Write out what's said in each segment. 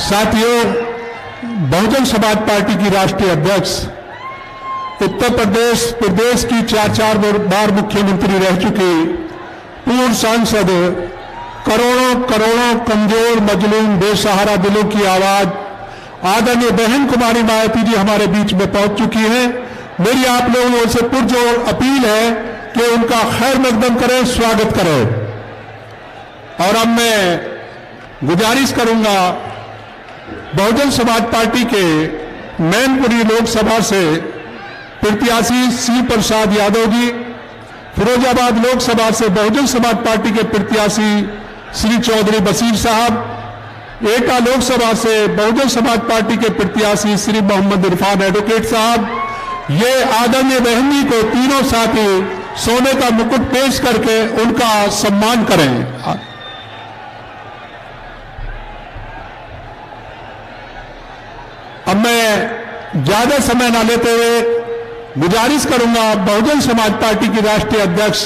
साथियों, बहुजन समाज पार्टी की राष्ट्रीय अध्यक्ष, उत्तर प्रदेश की चार बार मुख्यमंत्री रह चुकी पूर्व सांसद, करोड़ों कमजोर मजलूम बेसहारा दिलों की आवाज आदरणीय बहन कुमारी मायावती जी हमारे बीच में पहुंच चुकी हैं। मेरी आप लोगों से पुरजोर अपील है कि उनका खैर मकदम करें, स्वागत करें। और अब मैं गुजारिश करूंगा बहुजन समाज पार्टी के मैनपुरी लोकसभा से प्रत्याशी श्री प्रसाद यादव जी, फिरोजाबाद लोकसभा से बहुजन समाज पार्टी के प्रत्याशी श्री चौधरी बशीर साहब, एटा लोकसभा से बहुजन समाज पार्टी के प्रत्याशी श्री मोहम्मद इरफान एडवोकेट साहब, ये आदरणीय बहन जी को तीनों साथी सोने का मुकुट पेश करके उनका सम्मान करें। अब मैं ज्यादा समय न लेते हुए गुजारिश करूंगा बहुजन समाज पार्टी की राष्ट्रीय अध्यक्ष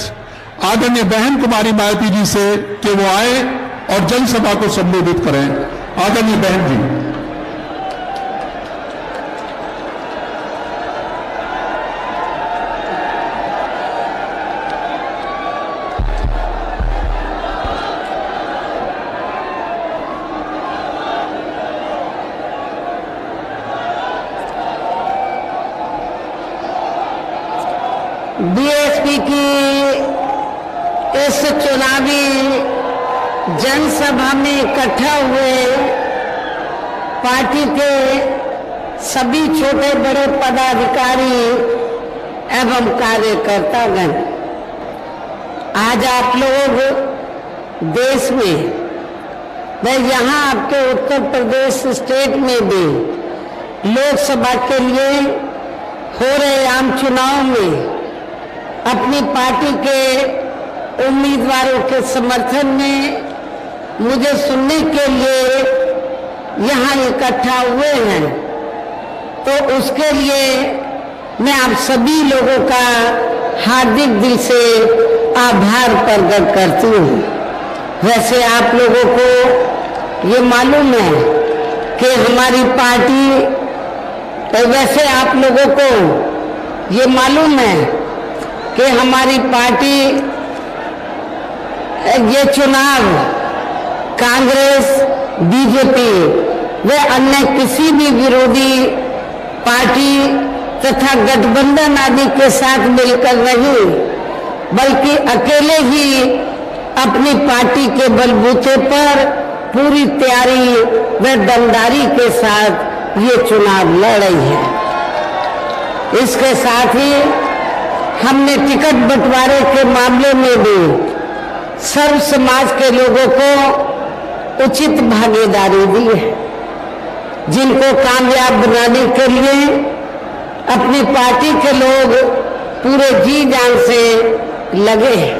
आदरणीय बहन कुमारी मायावती जी से कि वो आए और जनसभा को संबोधित करें। आदरणीय बहन जी। बीएसपी की इस चुनावी जनसभा में इकट्ठा हुए पार्टी के सभी छोटे बड़े पदाधिकारी एवं कार्यकर्तागण, आज आप लोग देश में व यहाँ आपके उत्तर प्रदेश स्टेट में भी लोकसभा के लिए हो रहे आम चुनाव में अपनी पार्टी के उम्मीदवारों के समर्थन में मुझे सुनने के लिए यहाँ इकट्ठा हुए हैं, तो उसके लिए मैं आप सभी लोगों का हार्दिक दिल से आभार प्रकट करती हूँ। वैसे आप लोगों को ये मालूम है कि हमारी पार्टी, वैसे आप लोगों को ये मालूम है कि हमारी पार्टी ये चुनाव कांग्रेस, बीजेपी व अन्य किसी भी विरोधी पार्टी तथा गठबंधन आदि के साथ मिलकर नहीं, बल्कि अकेले ही अपनी पार्टी के बलबूते पर पूरी तैयारी व दमदारी के साथ ये चुनाव लड़ रही है। इसके साथ ही हमने टिकट बंटवारे के मामले में भी सर्व समाज के लोगों को उचित भागीदारी दी है, जिनको कामयाब बनाने के लिए अपनी पार्टी के लोग पूरे जी जान से लगे हैं।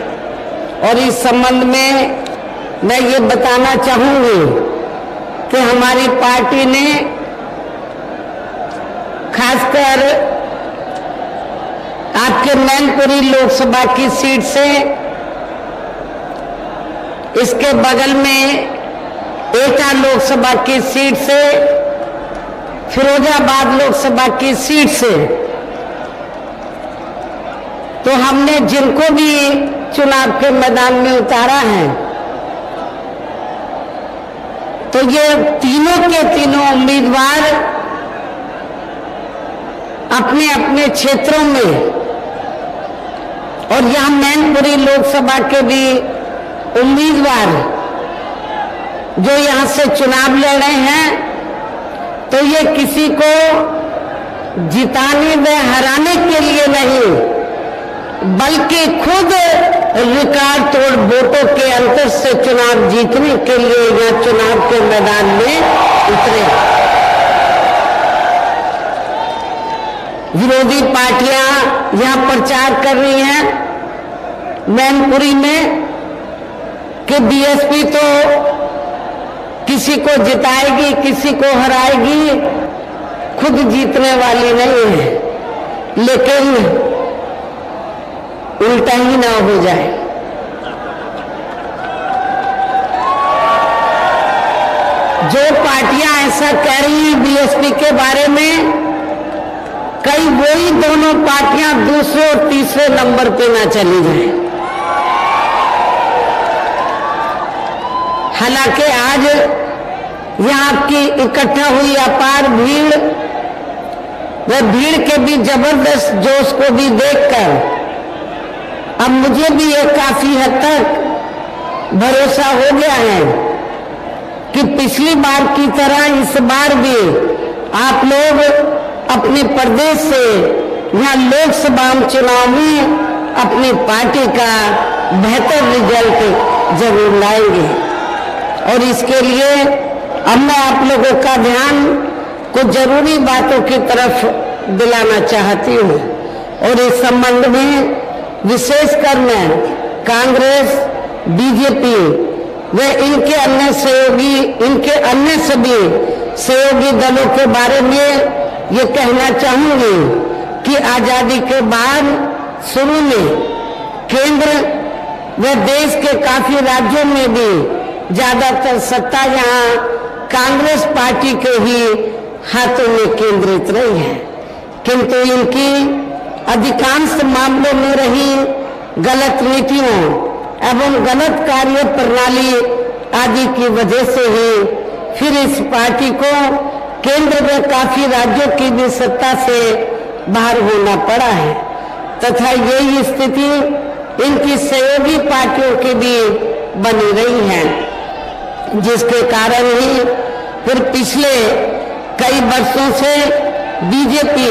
और इस संबंध में मैं ये बताना चाहूंगी कि हमारी पार्टी ने खासकर आपके मैनपुरी लोकसभा की सीट से, इसके बगल में एटा लोकसभा की सीट से, फिरोजाबाद लोकसभा की सीट से, तो हमने जिनको भी चुनाव के मैदान में उतारा है, तो ये तीनों के तीनों उम्मीदवार अपने अपने क्षेत्रों में, और यहाँ मैनपुरी लोकसभा के भी उम्मीदवार जो यहाँ से चुनाव लड़ रहे हैं, तो ये किसी को जिताने व हराने के लिए नहीं, बल्कि खुद रिकॉर्ड तोड़ वोटों के अंतर से चुनाव जीतने के लिए यहाँ चुनाव के मैदान में उतरे। विरोधी पार्टियां यहाँ प्रचार कर रही हैं मैनपुरी में कि बीएसपी तो किसी को जिताएगी, किसी को हराएगी, खुद जीतने वाली नहीं है। लेकिन उल्टा ही ना हो जाए। जो पार्टियां ऐसा कह रही हैं बीएसपी के बारे में, कई वही दोनों पार्टियां दूसरे और तीसरे नंबर पे ना चली जाएं। हालांकि आज यहां की इकट्ठा हुई अपार भीड़, वह भीड़ के भी जबरदस्त जोश को भी देखकर अब मुझे भी ये काफी हद तक भरोसा हो गया है कि पिछली बार की तरह इस बार भी आप लोग अपने प्रदेश से यहाँ लोकसभा चुनाव में अपनी पार्टी का बेहतर रिजल्ट जरूर लाएंगे। और इसके लिए अब मैं आप लोगों का ध्यान कुछ जरूरी बातों की तरफ दिलाना चाहती हूँ। और इस संबंध में विशेषकर मैं कांग्रेस, बीजेपी व इनके अन्य सभी सहयोगी दलों के बारे में ये कहना चाहूंगी कि आजादी के बाद शुरू में केंद्र व देश के काफी राज्यों में भी ज्यादातर सत्ता यहाँ कांग्रेस पार्टी के ही हाथों में केंद्रित रही है, किंतु इनकी अधिकांश मामलों में रही गलत नीतियों एवं गलत कार्य प्रणाली आदि की वजह से ही फिर इस पार्टी को केंद्र में काफी राज्यों की भी सत्ता से बाहर होना पड़ा है तथा यही स्थिति इनकी सहयोगी पार्टियों की भी बनी रही है, जिसके कारण ही फिर पिछले कई वर्षों से बीजेपी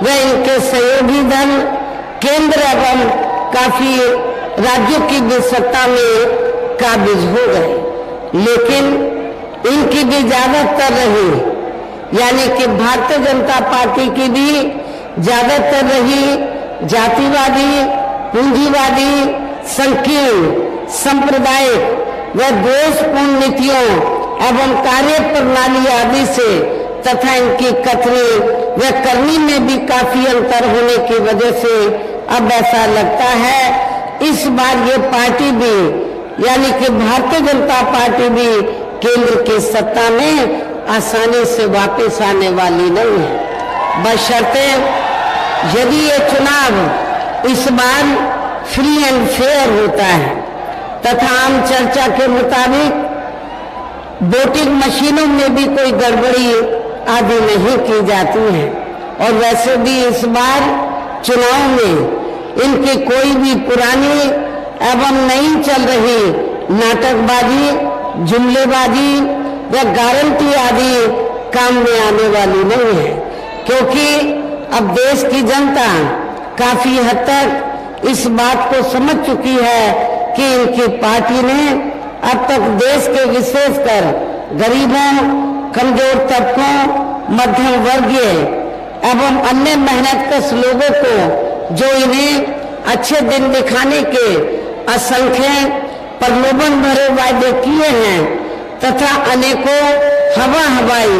व इनके सहयोगी दल केंद्र एवं काफी राज्यों की भी सत्ता में काबिज हो गए, लेकिन इनकी भी ज्यादातर रही यानी कि भारतीय जनता पार्टी की भी ज्यादातर रही जातिवादी, पूंजीवादी, संकीर्ण, सांप्रदायिक व द्वेषपूर्ण नीतियों एवं कार्य प्रणाली आदि से तथा इनकी कथनी व करनी में भी काफी अंतर होने की वजह से अब ऐसा लगता है इस बार ये पार्टी भी यानी कि भारतीय जनता पार्टी भी केंद्र की सत्ता में आसानी से वापस आने वाली नहीं है, बशर्ते यदि ये चुनाव इस बार फ्री एंड फेयर होता है तथा आम चर्चा के मुताबिक वोटिंग मशीनों में भी कोई गड़बड़ी आदि नहीं की जाती है। और वैसे भी इस बार चुनाव में इनकी कोई भी पुरानी एवं नई चल रही नाटकबाजी, जुमलेबाजी व गारंटी आदि काम में आने वाली नहीं है, क्योंकि अब देश की जनता काफी हद तक इस बात को समझ चुकी है कि इनकी पार्टी ने अब तक देश के विशेषकर गरीबों, कमजोर तबकों, मध्यम वर्गीय एवं अन्य मेहनतकश लोगों को जो इन्हें अच्छे दिन दिखाने के असंख्य प्रलोभन भरे वायदे किए हैं तथा अनेकों हवाई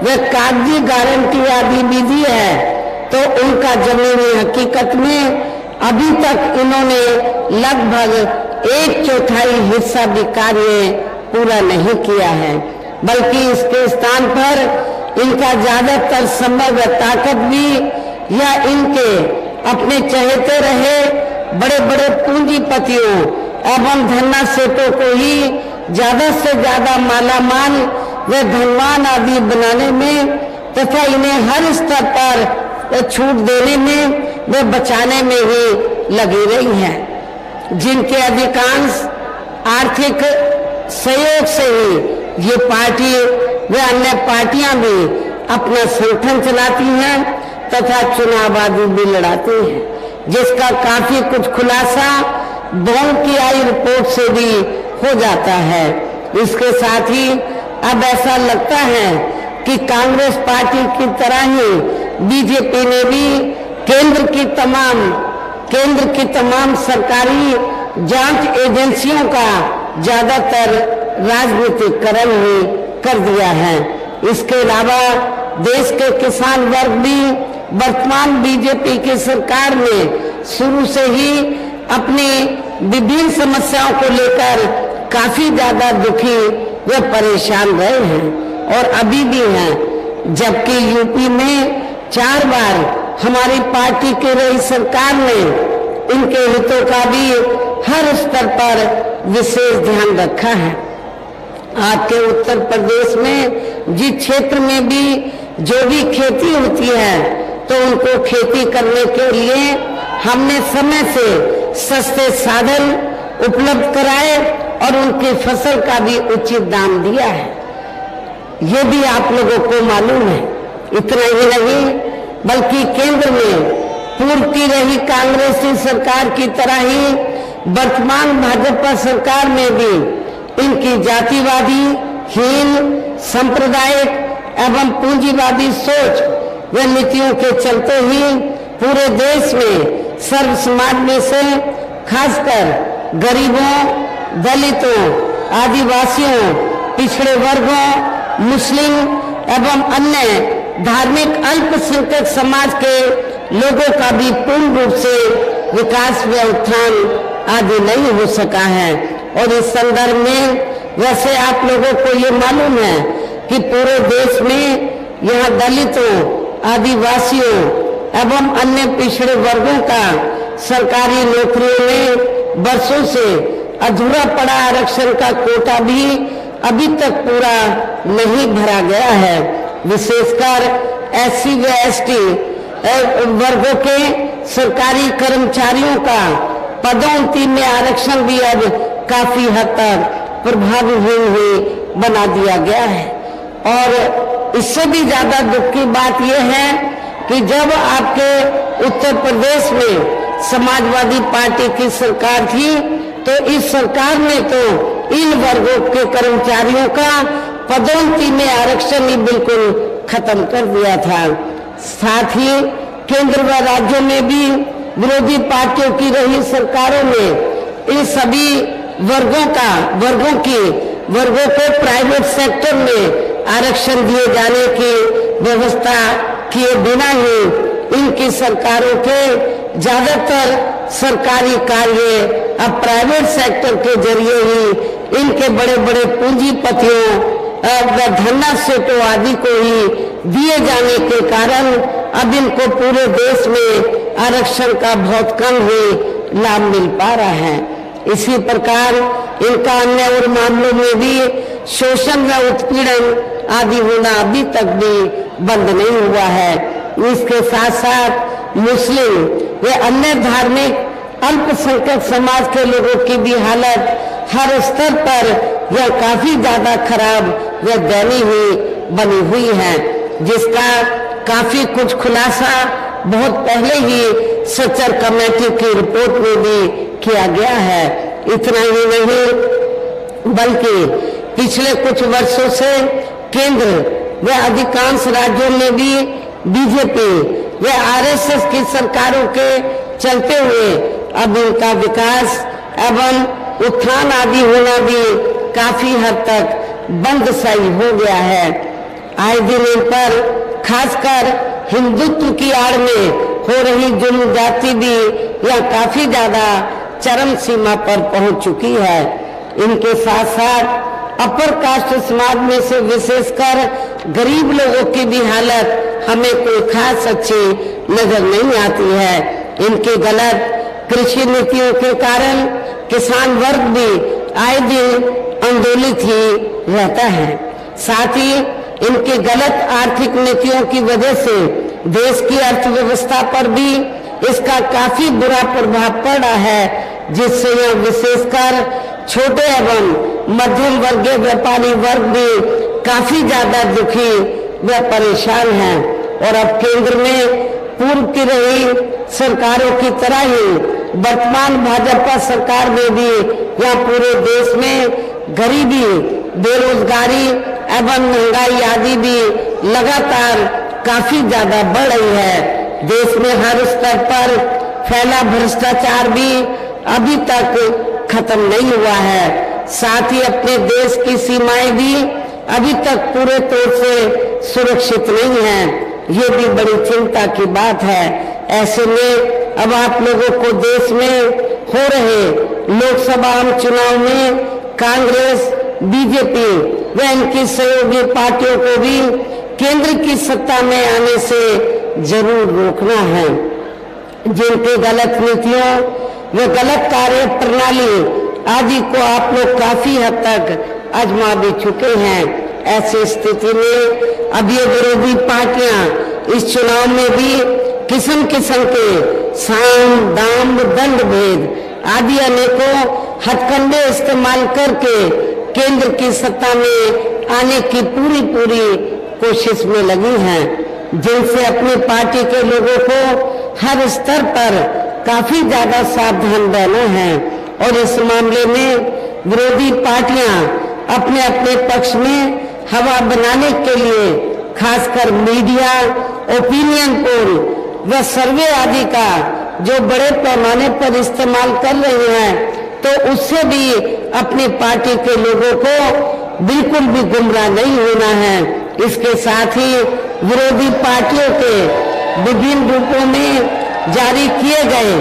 व कागजी गारंटी आदि भी दी है, तो उनका जमीनी हकीकत में अभी तक इन्होंने लगभग 1/4 हिस्सा भी कार्य पूरा नहीं किया है, बल्कि इसके स्थान पर इनका ज्यादातर समय व ताकत भी या इनके अपने चहेते रहे बड़े बड़े पूंजीपतियों एवं धन्ना सेठों को ही ज्यादा से ज्यादा मालामाल व धनवान आदि बनाने में तथा इन्हें हर स्तर पर छूट देने में व बचाने में ही लगी रही है, जिनके अधिकांश आर्थिक सहयोग से ही ये पार्टी व अन्य पार्टियां भी अपना संगठन चलाती हैं तथा चुनाव आदि भी लड़ाती हैं, जिसका काफी कुछ खुलासा बॉन्ड की आई रिपोर्ट से भी हो जाता है। इसके साथ ही अब ऐसा लगता है कि कांग्रेस पार्टी की तरह ही बीजेपी ने भी केंद्र की तमाम सरकारी जांच एजेंसियों का ज्यादातर राजनीतिकरण ही कर दिया है। इसके अलावा देश के किसान वर्ग भी वर्तमान बीजेपी की सरकार में शुरू से ही अपनी विभिन्न समस्याओं को लेकर काफी ज्यादा दुखी वे परेशान रहे हैं और अभी भी हैं। जबकि यूपी में 4 बार हमारी पार्टी की रही सरकार ने इनके हितों का भी हर स्तर पर विशेष ध्यान रखा है। आपके उत्तर प्रदेश में जिस क्षेत्र में भी जो भी खेती होती है तो उनको खेती करने के लिए हमने समय से सस्ते साधन उपलब्ध कराए और उनकी फसल का भी उचित दाम दिया है। ये भी आप लोगों को मालूम है। इतना ही नहीं बल्कि केंद्र में पूर्व की रही कांग्रेसी सरकार की तरह ही वर्तमान भाजपा सरकार में भी इनकी जातिवादी, हीन, सांप्रदायिक एवं पूंजीवादी सोच व नीतियों के चलते ही पूरे देश में सर्व समाज में से खासकर गरीबों, दलितों, आदिवासियों, पिछड़े वर्गों, मुस्लिम एवं अन्य धार्मिक अल्पसंख्यक समाज के लोगों का भी पूर्ण रूप से विकास व उत्थान आदि नहीं हो सका है। और इस संदर्भ में वैसे आप लोगों को ये मालूम है कि पूरे देश में यहाँ दलितों, आदिवासियों एवं अन्य पिछड़े वर्गों का सरकारी नौकरियों में वर्षों से अधूरा पड़ा आरक्षण का कोटा भी अभी तक पूरा नहीं भरा गया है। विशेषकर SC व ST वर्गों के सरकारी कर्मचारियों का पदोन्नति में आरक्षण भी अब काफी हद तक प्रभावहीन ही बना दिया गया है। और इससे भी ज्यादा दुख की बात यह है कि जब आपके उत्तर प्रदेश में समाजवादी पार्टी की सरकार थी तो इस सरकार ने तो इन वर्गों के कर्मचारियों का पदोन्नति में आरक्षण ही बिल्कुल खत्म कर दिया था। साथ ही केंद्र व राज्यों में भी विरोधी पार्टियों की रही सरकारों ने इन सभी वर्गों को प्राइवेट सेक्टर में आरक्षण दिए जाने की व्यवस्था किए बिना ही इनकी सरकारों के ज्यादातर सरकारी कार्य अब प्राइवेट सेक्टर के जरिए ही इनके बड़े बड़े पूंजीपतियों व धन्ना सेठों आदि को ही दिए जाने के कारण अब इनको पूरे देश में आरक्षण का बहुत कम ही लाभ मिल पा रहा है। इसी प्रकार इनका अन्य और मामलों में भी शोषण व उत्पीड़न आदि होना अभी तक भी बंद नहीं हुआ है। इसके साथ साथ मुस्लिम व अन्य धार्मिक अल्पसंख्यक समाज के लोगों की भी हालत हर स्तर पर यह काफी ज्यादा खराब व दयनीय हुई बनी हुई है, जिसका काफी कुछ खुलासा बहुत पहले ही सच्चर कमेटी की रिपोर्ट में भी किया गया है। इतना ही नहीं बल्कि पिछले कुछ वर्षों से केंद्र व अधिकांश राज्यों में भी बीजेपी व RSS की सरकारों के चलते हुए अब इनका विकास एवं उत्थान आदि होना भी काफी हद तक बंद सही हो गया है। आए दिन इन पर खासकर हिंदुत्व की आड़ में हो रही जुल्म जाति भी यह काफी ज्यादा चरम सीमा पर पहुंच चुकी है। इनके साथ साथ अपर कास्ट समाज में से विशेषकर गरीब लोगों की भी हालत हमें कोई खास अच्छी नजर नहीं आती है। इनकी गलत कृषि नीतियों के कारण किसान वर्ग भी आए दिन आंदोलित ही रहता है। साथ ही इनकी गलत आर्थिक नीतियों की वजह से देश की अर्थव्यवस्था पर भी इसका काफी बुरा प्रभाव पड़ा है, जिससे यह विशेषकर छोटे एवं मध्यम वर्गीय व्यापारी वर्ग भी काफी ज्यादा दुखी व परेशान हैं। और अब केंद्र में पूर्व की रही सरकारों की तरह ही वर्तमान भाजपा सरकार में भी यह पूरे देश में गरीबी, बेरोजगारी एवं महंगाई आदि भी लगातार काफी ज्यादा बढ़ रही है। देश में हर स्तर पर फैला भ्रष्टाचार भी अभी तक खत्म नहीं हुआ है। साथ ही अपने देश की सीमाएं भी अभी तक पूरे तौर से सुरक्षित नहीं है। ये भी बड़ी चिंता की बात है। ऐसे में अब आप लोगों को देश में हो रहे लोकसभा चुनाव में कांग्रेस बीजेपी व इनकी सहयोगी पार्टियों को भी केंद्र की सत्ता में आने से जरूर रोकना है। जिनके गलत नीतियों व गलत कार्य प्रणाली आदि को आप लोग काफी हद तक आजमा भी चुके हैं। ऐसी स्थिति में अब ये विरोधी पार्टियां इस चुनाव में भी किस्म किस्म के साम दाम दंड भेद आदि अनेकों हथकंडे इस्तेमाल करके केंद्र की सत्ता में आने की पूरी कोशिश में लगी हैं, जिनसे अपनी पार्टी के लोगों को हर स्तर पर काफी ज्यादा सावधान रहना है। और इस मामले में विरोधी पार्टियां अपने अपने पक्ष में हवा बनाने के लिए खासकर मीडिया, ओपिनियन पोल व सर्वे आदि का जो बड़े पैमाने पर इस्तेमाल कर रहे हैं, तो उससे भी अपनी पार्टी के लोगों को बिल्कुल भी गुमराह नहीं होना है। इसके साथ ही विरोधी पार्टियों के विभिन्न रूपों में जारी किए गए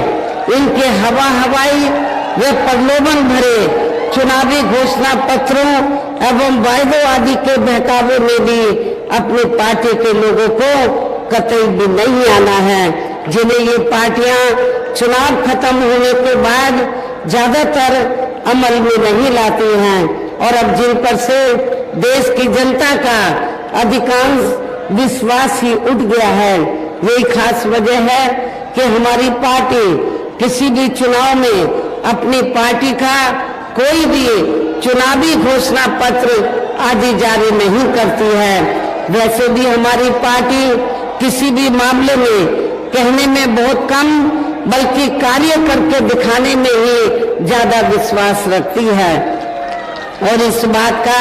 इनके हवाई व प्रलोभन भरे चुनावी घोषणा पत्रों एवं वायदों आदि के बहकावे में भी अपनी पार्टी के लोगों को कतई भी नहीं आना है, जिन्हें ये पार्टियां चुनाव खत्म होने के बाद ज्यादातर अमल में नहीं लाती हैं। और अब जिन पर से देश की जनता का अधिकांश विश्वास ही उठ गया है, यही खास वजह है कि हमारी पार्टी किसी भी चुनाव में अपनी पार्टी का कोई भी चुनावी घोषणा पत्र आदि जारी नहीं करती है। वैसे भी हमारी पार्टी किसी भी मामले में कहने में बहुत कम बल्कि कार्य करके दिखाने में ही ज्यादा विश्वास रखती है। और इस बात का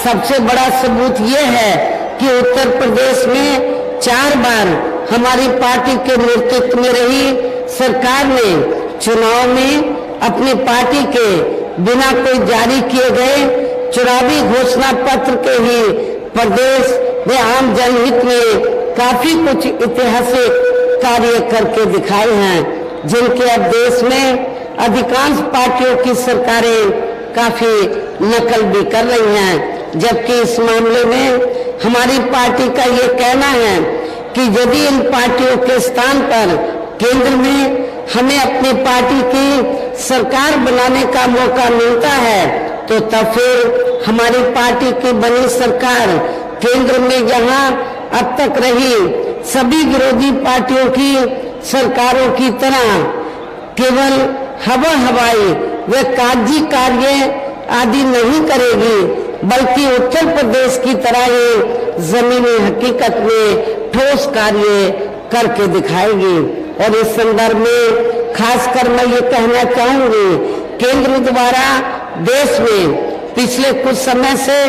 सबसे बड़ा सबूत ये है कि उत्तर प्रदेश में 4 बार हमारी पार्टी के नेतृत्व में रही सरकार ने चुनाव में अपनी पार्टी के बिना कोई जारी किए गए चुनावी घोषणा पत्र के ही प्रदेश व आम जनहित में काफी कुछ ऐतिहासिक कार्य करके दिखाए हैं, जिनके अब देश में अधिकांश पार्टियों की सरकारें काफी नकल भी कर रही हैं। जबकि इस मामले में हमारी पार्टी का ये कहना है कि यदि इन पार्टियों के स्थान पर केंद्र में हमें अपनी पार्टी की सरकार बनाने का मौका मिलता है, तो तब फिर हमारी पार्टी की बनी सरकार केंद्र में जहां अब तक रही सभी विरोधी पार्टियों की सरकारों की तरह केवल हवाई व कागजी कार्य आदि नहीं करेगी, बल्कि उत्तर प्रदेश की तरह ही जमीनी हकीकत में ठोस कार्य करके दिखाएगी। और इस संदर्भ में खासकर मैं ये कहना चाहूंगी, केंद्र द्वारा देश में पिछले कुछ समय से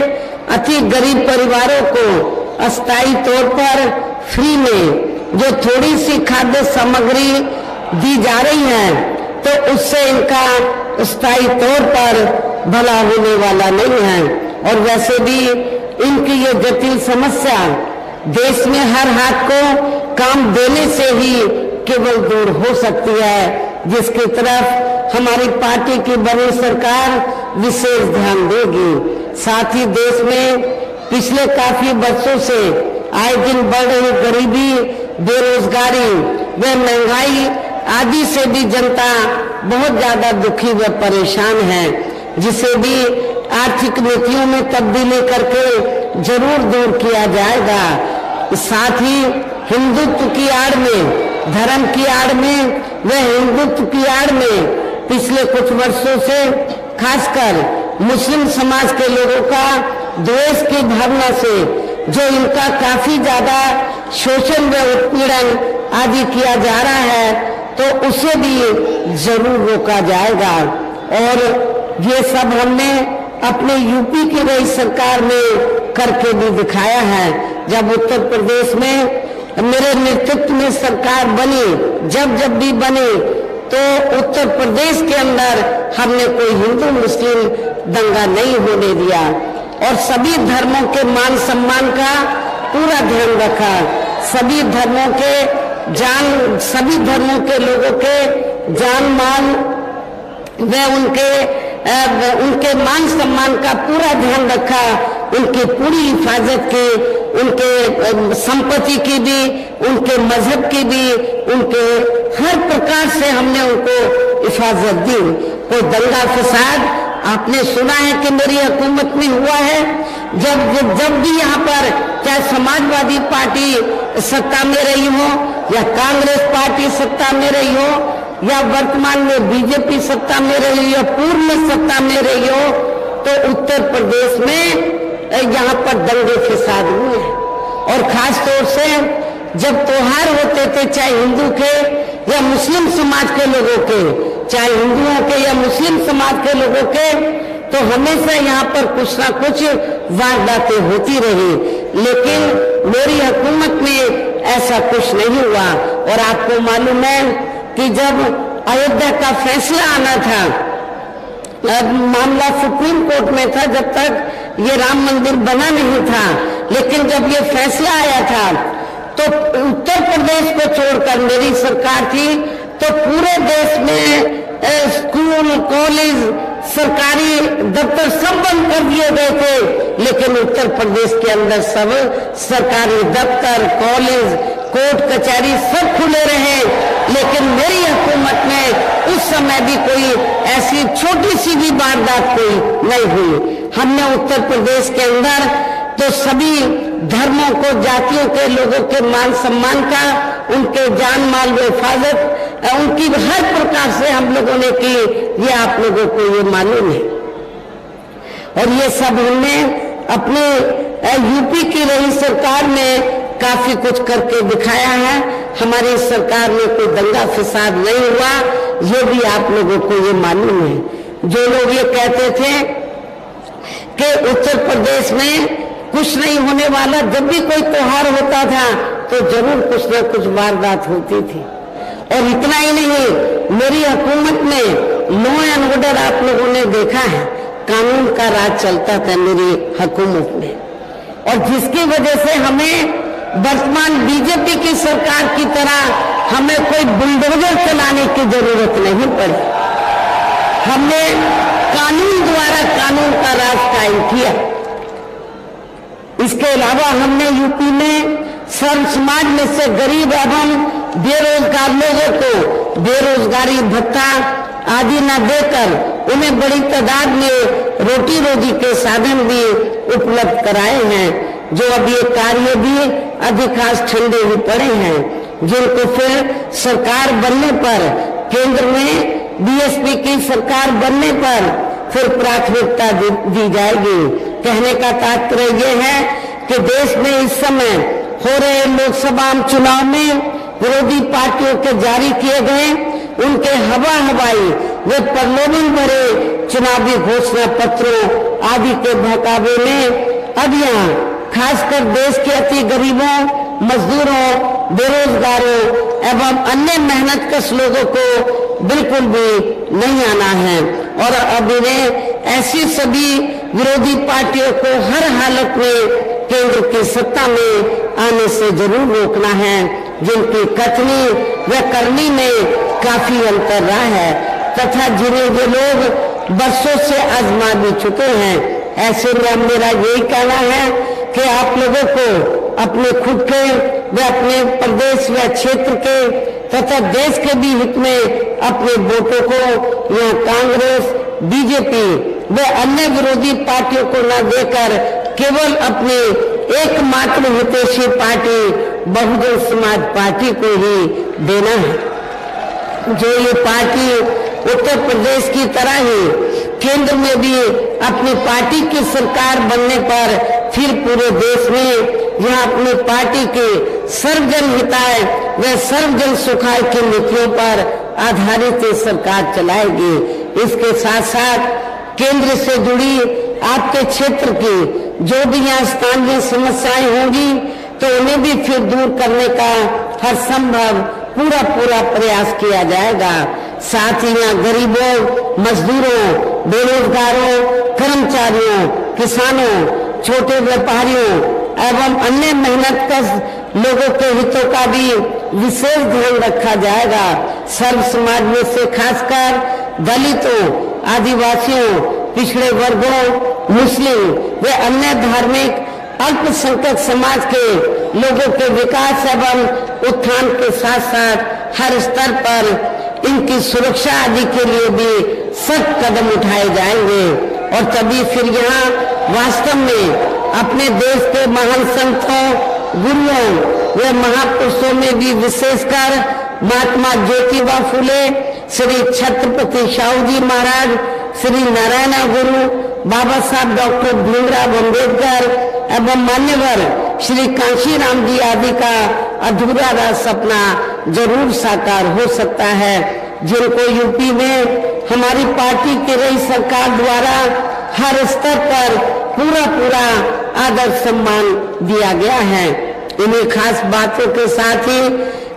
अति गरीब परिवारों को अस्थायी तौर पर फ्री में जो थोड़ी सी खाद्य सामग्री दी जा रही है, तो उससे इनका स्थायी तौर पर भला होने वाला नहीं है। और वैसे भी इनकी ये जटिल समस्या देश में हर हाथ को काम देने से ही केवल दूर हो सकती है, जिसकी तरफ हमारी पार्टी की बनी सरकार विशेष ध्यान देगी। साथ ही देश में पिछले काफी वर्षों से आए दिन बढ़ रही गरीबी, बेरोजगारी व महंगाई आदि से भी जनता बहुत ज्यादा दुखी व परेशान है, जिसे भी आर्थिक नीतियों में तब्दीली करके जरूर दूर किया जाएगा। साथ ही हिंदुत्व की आड़ में, धर्म की आड़ में व हिंदुत्व की आड़ में पिछले कुछ वर्षों से खासकर मुस्लिम समाज के लोगों का द्वेष की भावना से जो इनका काफी ज्यादा शोषण व उत्पीड़न आदि किया जा रहा है, तो उसे भी जरूर रोका जाएगा। और ये सब हमने अपने यूपी की रही सरकार में करके भी दिखाया है। जब उत्तर प्रदेश में मेरे नेतृत्व में सरकार बनी, जब भी बनी, तो उत्तर प्रदेश के अंदर हमने कोई हिंदू मुस्लिम दंगा नहीं होने दिया और सभी धर्मों के मान सम्मान का पूरा ध्यान रखा। सभी धर्मों के लोगों के जान माल व उनके उनके मान सम्मान का पूरा ध्यान रखा, उनकी पूरी हिफाजत की, उनके संपत्ति की भी, उनके मजहब की भी, उनके हर प्रकार से हमने उनको हिफाजत दी। कोई दंगा फसाद आपने सुना है कि मेरी हुकूमत में हुआ है? जब भी यहाँ पर चाहे समाजवादी पार्टी सत्ता में रही हो या कांग्रेस पार्टी सत्ता में रही हो या वर्तमान में बीजेपी सत्ता में रही हो, पूर्व में सत्ता में रही हो, तो उत्तर प्रदेश में यहाँ पर दंगे फसाद हुए हैं। और खास तौर से जब त्योहार होते थे, चाहे हिंदू के या मुस्लिम समाज के लोगों के, चाहे हिंदुओं के या मुस्लिम समाज के लोगों के, तो हमेशा यहाँ पर कुछ ना कुछ वारदातें होती रही। लेकिन मेरी हुकूमत में ऐसा कुछ नहीं हुआ। और आपको मालूम है कि जब अयोध्या का फैसला आना था, मामला सुप्रीम कोर्ट में था, जब तक ये राम मंदिर बना नहीं था, लेकिन जब ये फैसला आया था तो उत्तर प्रदेश को छोड़कर मेरी सरकार थी, तो पूरे देश में स्कूल, कॉलेज, सरकारी दफ्तर सब बंद कर दिए गए थे। लेकिन उत्तर प्रदेश के अंदर सब सरकारी दफ्तर, कॉलेज, कोर्ट कचहरी सब खुले रहे। लेकिन मेरी हुकूमत में उस समय भी कोई ऐसी छोटी सी भी वारदात कोई नहीं हुई। हमने उत्तर प्रदेश के अंदर तो सभी धर्मों को, जातियों के लोगों के मान सम्मान का, उनके जान माल में हिफाजत, उनकी हर प्रकार से हम लोगों ने की। ये आप लोगों को ये मालूम है। और ये सब हमने अपने यूपी की रही सरकार में काफी कुछ करके दिखाया है। हमारी सरकार में कोई दंगा फसाद नहीं हुआ, ये भी आप लोगों को ये मालूम है। जो लोग ये कहते थे कि उत्तर प्रदेश में कुछ नहीं होने वाला, जब भी कोई त्योहार होता था तो जरूर कुछ ना कुछ वारदात होती थी। और इतना ही नहीं, मेरी हुकूमत में लॉ एंड ऑर्डर आप लोगों ने देखा है, कानून का राज चलता था मेरी हुकूमत में। और जिसकी वजह से हमें वर्तमान बीजेपी की सरकार की तरह हमें कोई बुलडोजर चलाने की जरूरत नहीं पड़ी। हमने कानून द्वारा कानून का राज कायम किया। इसके अलावा हमने यूपी में सर्व समाज में से गरीब एवं बेरोजगार लोगों को बेरोजगारी भत्ता आदि न देकर उन्हें बड़ी तादाद में रोटी रोजी के साधन भी उपलब्ध कराए हैं। जो अब ये कार्य भी अधिकांश ठंडे ही पड़े हैं, जिनको फिर सरकार बनने पर, केंद्र में बीएसपी की सरकार बनने पर फिर प्राथमिकता दी जाएगी। कहने का तात्पर्य ये है कि देश में इस समय हो रहे लोकसभा चुनाव में विरोधी पार्टियों के जारी किए गए उनके हवाई वे प्रलोभन भरे चुनावी घोषणा पत्रों आदि के बहकावे में अब यहाँ खासकर देश के अति गरीबों, मजदूरों, बेरोजगारों एवं अन्य मेहनतकश लोगों को बिल्कुल भी नहीं आना है। और अब इन्हें ऐसी सभी विरोधी पार्टियों को हर हालत में केंद्र की सत्ता में आने से जरूर रोकना है, जिनकी कथनी व करनी में काफी अंतर रहा है तथा जिन्हें वे लोग बरसों से आजमा भी चुके हैं। ऐसे में मेरा यही कहना है कि आप लोगों को अपने खुद के व अपने प्रदेश व क्षेत्र के तथा देश के भी हित में अपने वोटों को यहाँ कांग्रेस, बीजेपी व अन्य विरोधी पार्टियों को न देकर केवल अपनी एकमात्र हितैषी पार्टी बहुजन समाज पार्टी को ही देना है। जो ये पार्टी उत्तर प्रदेश की तरह ही केंद्र में भी अपनी पार्टी की सरकार बनने पर फिर पूरे देश में यह अपनी पार्टी के सर्वजन हिताय व सर्वजन सुखाय की नीतियों पर आधारित सरकार चलाएगी। इसके साथ साथ केंद्र से जुड़ी आपके क्षेत्र की जो भी यहाँ स्थानीय समस्याएं होंगी तो उन्हें भी फिर दूर करने का हर संभव पूरा प्रयास किया जाएगा। साथ ही यहाँ गरीबों, मजदूरों, बेरोजगारों, कर्मचारियों, किसानों, छोटे व्यापारियों एवं अन्य मेहनतकश लोगों के हितों का भी विशेष ध्यान रखा जाएगा। सर्व समाज में से खासकर दलितों, आदिवासियों, पिछड़े वर्गों, मुस्लिम व अन्य धार्मिक अल्पसंख्यक समाज के लोगों के विकास एवं उत्थान के साथ साथ हर स्तर पर इनकी सुरक्षा आदि के लिए भी सख्त कदम उठाए जाएंगे। और तभी फिर यहाँ वास्तव में अपने देश के महान संतों, गुरुओं व महापुरुषों में भी विशेषकर महात्मा ज्योतिबा फुले, श्री छत्रपति शाहू जी महाराज, श्री नारायण गुरु, बाबा साहब डॉक्टर भीमराव अम्बेडकर एवं मान्यवर श्री कांशीराम जी आदि का अधूरा सपना जरूर साकार हो सकता है, जिनको यूपी में हमारी पार्टी की रही सरकार द्वारा हर स्तर पर पूरा आदर सम्मान दिया गया है। इन्हीं खास बातों के साथ ही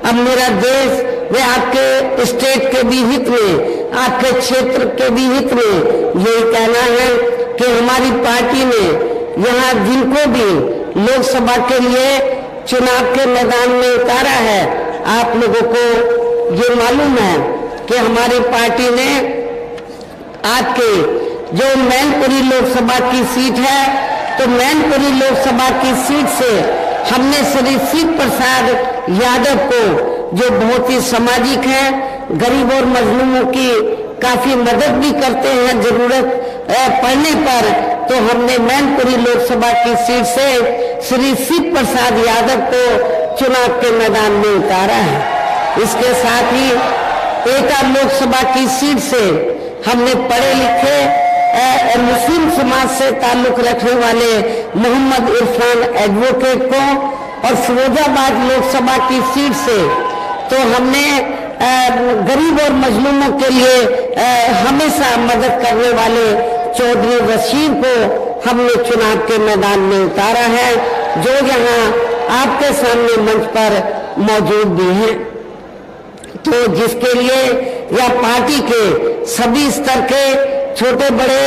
अब मेरा देश व आपके स्टेट के भी हित में, आपके क्षेत्र के भी हित में यही कहना है कि हमारी पार्टी ने यहाँ जिनको भी लोकसभा के लिए चुनाव के मैदान में उतारा है, आप लोगों को ये मालूम है कि हमारी पार्टी ने आपके जो मैनपुरी लोकसभा की सीट है, तो मैनपुरी लोकसभा की सीट से हमने श्री शिव प्रसाद यादव को, जो बहुत ही सामाजिक है, गरीब और मजलूमों की काफी मदद भी करते हैं जरूरत पड़ने पर, तो हमने मैनपुरी लोकसभा की सीट से श्री शिव प्रसाद यादव को चुनाव के मैदान में उतारा है। इसके साथ ही एटा लोकसभा की सीट से हमने पढ़े लिखे मुस्लिम समाज से ताल्लुक रखने वाले मोहम्मद इरफान एडवोकेट को, और फिरोजाबाद लोकसभा की सीट से तो हमने गरीब और मजलूमों के लिए हमेशा मदद करने वाले चौधरी रशीद को हमने चुनाव के मैदान में उतारा है, जो यहाँ आपके सामने मंच पर मौजूद भी हैं। तो जिसके लिए यह पार्टी के सभी स्तर के छोटे बड़े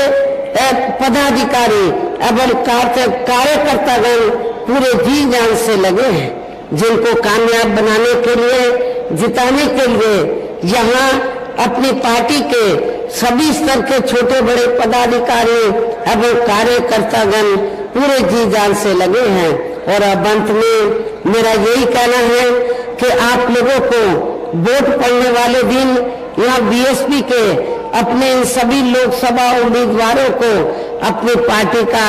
पदाधिकारी एवं कार्यकर्तागण पूरे जी जान से लगे हैं, जिनको कामयाब बनाने के लिए, जिताने के लिए यहाँ अपनी पार्टी के सभी स्तर के छोटे बड़े पदाधिकारी एवं कार्यकर्तागण पूरे जी जान से लगे हैं। और अब अंत में मेरा यही कहना है कि आप लोगों को वोट पड़ने वाले दिन यहाँ बीएसपी के अपने इन सभी लोकसभा उम्मीदवारों को अपनी पार्टी का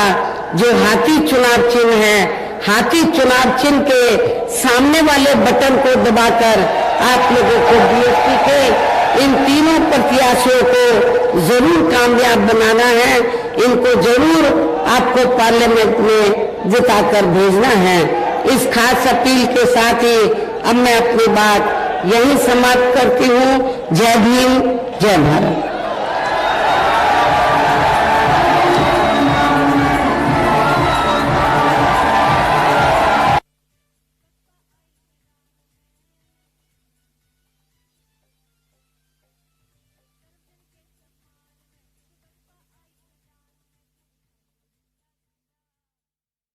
जो हाथी चुनाव चिन्ह है, हाथी चुनाव चिन्ह के सामने वाले बटन को दबाकर आप लोगों को बीएसपी के इन तीनों प्रत्याशियों को जरूर कामयाब बनाना है। इनको जरूर आपको पार्लियामेंट में जिताकर भेजना है। इस खास अपील के साथ ही अब मैं अपनी बात यहीं समाप्त करती हूँ। जय भीम, जय भारत।